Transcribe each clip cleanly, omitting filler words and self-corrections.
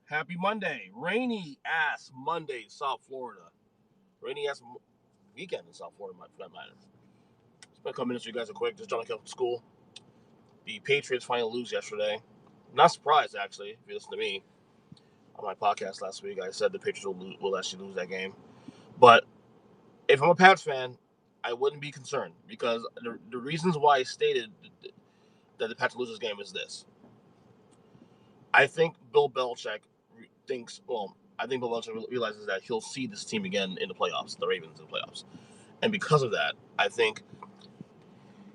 Happy Monday. Rainy ass Monday, South Florida. Rainy ass weekend in South Florida, for that matter. Spend a couple minutes with you guys real quick. Just trying to get up to school. The Patriots finally lose yesterday. Not surprised, actually, if you listen to me on my podcast last week. I said the Patriots will actually lose that game. But if I'm a Pats fan, I wouldn't be concerned because the reasons why I stated that the Pats lose this game is this. I think Bill Belichick realizes that he'll see this team again in the playoffs, the Ravens in the playoffs. And because of that, I think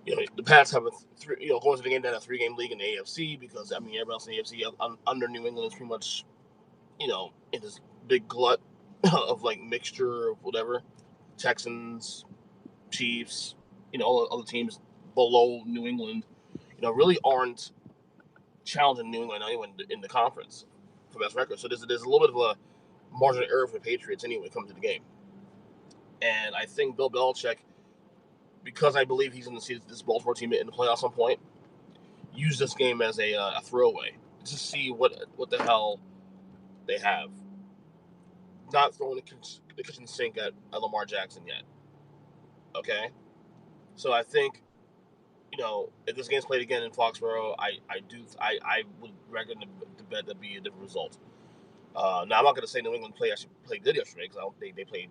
the Pats have going to the game down a 3-game league in the AFC because everybody else in the AFC under New England is pretty much in this big glut of like mixture of whatever. Texans, Chiefs, all the other teams below New England, really aren't challenging New England anyway in the conference for best record. So there's a little bit of a margin of error for the Patriots anyway coming to the game. And I think Bill Belichick, because I believe he's going to see this Baltimore team in the playoffs at some point, use this game as a throwaway to see what the hell they have. Not throwing the kitchen sink at Lamar Jackson yet. Okay? So I think, if this game's played again in Foxborough, I would reckon to bet that'd be a different result. Now, I'm not going to say New England actually played good yesterday because they played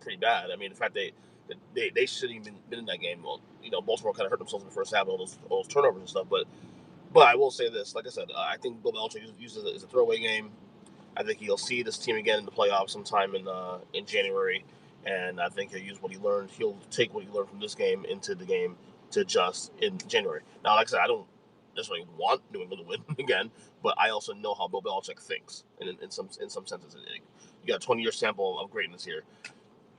pretty bad. I mean, the fact they shouldn't even been in that game. Well, Baltimore kind of hurt themselves in the first half, all those turnovers and stuff. But I will say this, like I said, I think Bill Belichick uses it as a throwaway game. I think he'll see this team again in the playoffs sometime in January, and I think he'll use what he learned. He'll take what he learned from this game into the game to adjust in January. Now, like I said, I don't necessarily want New England to win again, but I also know how Bill Belichick thinks, and in some senses, you got a 20-year sample of greatness here.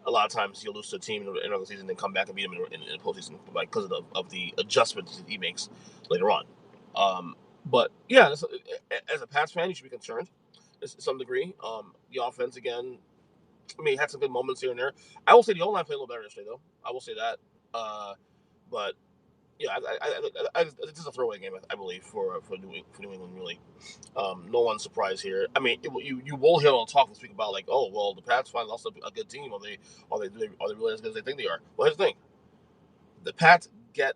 A lot of times you'll lose to a team in the end of the season and then come back and beat them in the postseason because of the adjustments he makes later on. But yeah, as a Pats fan, you should be concerned to some degree. The offense again, had some good moments here and there. I will say the O-line played a little better yesterday, though. I will say that. But yeah, this is a throwaway game, I believe, for New England. Really, no one's surprised here. I mean, you will hear on talk this week about like, oh well, the Pats finally lost a good team. Are they really as good as they think they are? Well, here's the thing: the Pats get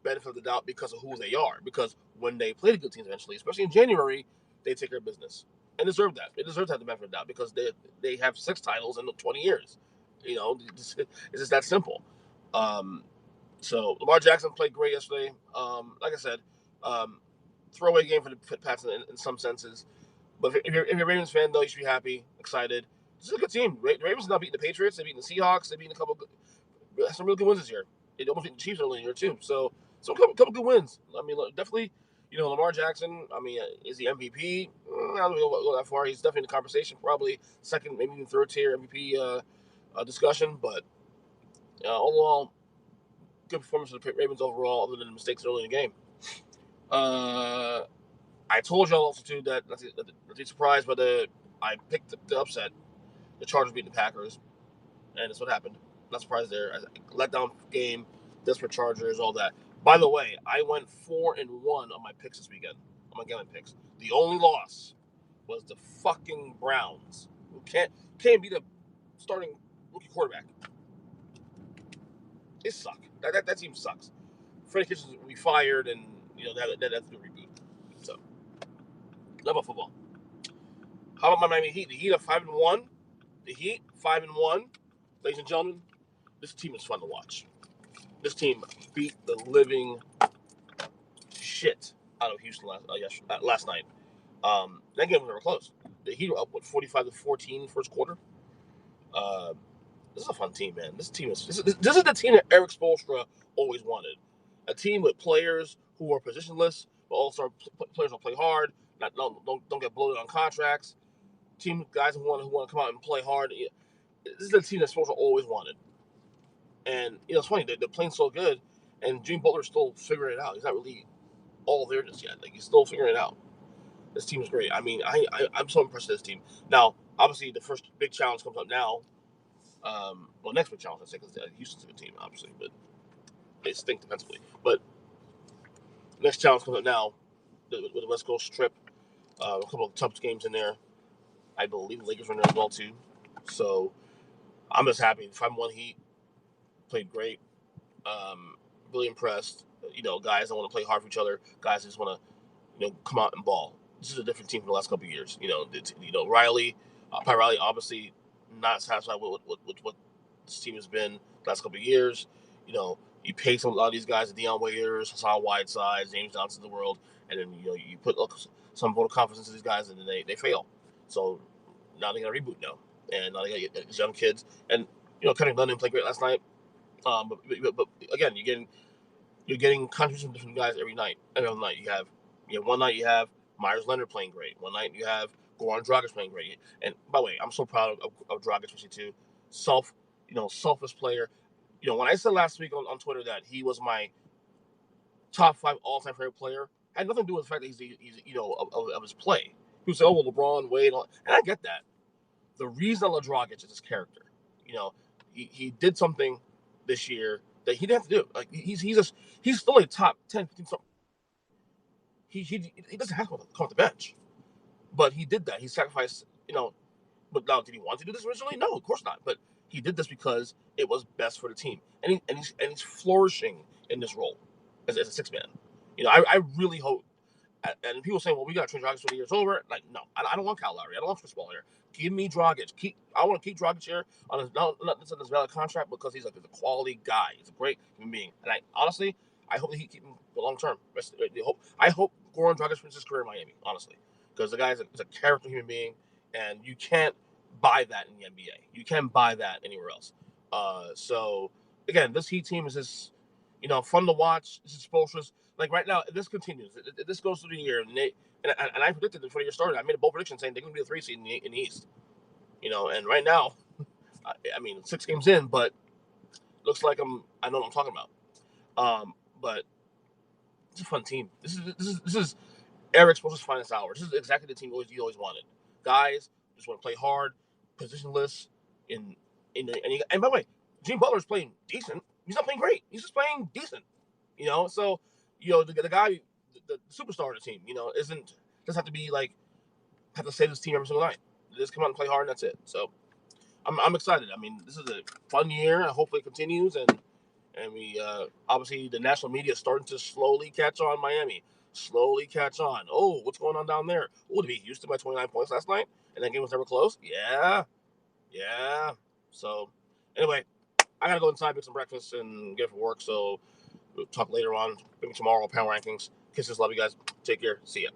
benefit of the doubt because of who they are. Because when they play the good teams eventually, especially in January, they take care of business and deserve that. They deserve to have the benefit of the doubt because they have 6 titles in 20 years. It's just that simple. So Lamar Jackson played great yesterday. Like I said, throwaway game for the Pats in some senses. But if you're a Ravens fan, though, you should be happy, excited. This is a good team. The Ravens not beating the Patriots. They're beating the Seahawks. They're beating some really good wins this year. They almost beat the Chiefs early in the year, too. So a couple good wins. I mean, definitely, Lamar Jackson, is he MVP? I don't go that far. He's definitely in the conversation. Probably second, maybe even third tier MVP discussion. But overall, good performance for the Ravens overall, other than the mistakes early in the game. I told y'all also too that not to be surprised, but I picked the upset. The Chargers beating the Packers, and that's what happened. Not surprised there. Letdown game, desperate Chargers, all that. By the way, I went 4-1 on my picks this weekend. On my gambling picks. The only loss was the fucking Browns, who can't beat a starting rookie quarterback. They suck. That team sucks. Freddie Kitchens will be fired, and that's the reboot. So, enough about football. How about my Miami Heat? The Heat are 5-1. The Heat 5-1. Ladies and gentlemen, this team is fun to watch. This team beat the living shit out of Houston last night. That game was never close. The Heat were up 45-14 first quarter. This is a fun team, man. This is the team that Eric Spoelstra always wanted. A team with players who are positionless, but also players who play hard, don't get bloated on contracts. Team with guys who want to come out and play hard. This is the team that Spoelstra always wanted. And it's funny, they're playing so good, and Jimmy Butler's still figuring it out. He's not really all there just yet. Like, he's still figuring it out. This team is great. I mean, I'm so impressed with this team. Now, obviously, the first big challenge comes up now. Next big challenge, I say, because Houston's a good team, obviously, but they stink defensively. But next challenge comes up now with the West Coast trip. A couple of tough games in there. I believe the Lakers are in there as well too. So I'm just happy. 5-1 Heat played great. Really impressed. Guys that want to play hard for each other. Guys that just want to come out and ball. This is a different team from the last couple of years. Riley, Pat Riley, obviously not satisfied with what this team has been the last couple of years. You pay a lot of these guys, the Deion Waiters, Hassan Whiteside, James Johnson of the world, and then you put some vote of confidence in these guys, and then they fail. So now they got to reboot now, and now they got these young kids, and Kendrick Nunn didn't play great last night. But again, you're getting contributions from different guys every other night. One night you have Myers Leonard playing great. One night you have Goran Dragic playing great. And by the way, I'm so proud of Dragic, especially too. Selfless player. When I said last week on Twitter that he was my top 5 all-time favorite player, had nothing to do with the fact that he's of his play. People say, "Oh, well, LeBron, Wade," and I get that. The reason I love Dragic is his character. He did something this year that he didn't have to do. Like he's still a top 10, 15 something. He doesn't have to come off the bench, but he did that. He sacrificed. But now, did he want to do this originally? No, of course not. But he did this because it was best for the team, and he's flourishing in this role as a 6 man. I really hope. And people saying, "Well, we got to trade Dragic for the year's over." Like, no, I don't want Kyle Lowry. I don't want Chris Paul here. Give me Dragic. I want to keep Dragic here on his not this valid contract because he's a quality guy. He's a great human being, and I hope that he keep him for long term. I hope Goran Dragic finishes his career in Miami. Honestly, because the guy is a character human being, and you can't buy that in the NBA. You can't buy that anywhere else. So again, this Heat team is just fun to watch. This is Spoelstra's. Like right now, if this continues, if this goes through the year, and I predicted before the year started, I made a bold prediction saying they're going to be the 3 seed in the East. And right now, I mean, 6 games in, but looks like I know what I'm talking about. But it's a fun team. This is Eric Spoelstra's finest hour. This is exactly the team you always wanted. Guys just want to play hard, positionless, and by the way, Jimmy Butler's playing decent. He's not playing great. He's just playing decent. So the guy, the superstar of the team, doesn't have to be have to save this team every single night. They just come out and play hard, and that's it. So I'm excited. I mean, this is a fun year. Hopefully, it continues, and we obviously the national media is starting to slowly catch on Miami. Slowly catch on. Oh, what's going on down there? Oh, to be Houston by 29 points last night, and that game was never close. Yeah. So anyway, I gotta go inside, make some breakfast, and get for work. So we'll talk later on, maybe tomorrow, power rankings. Kisses, love you guys. Take care. See ya.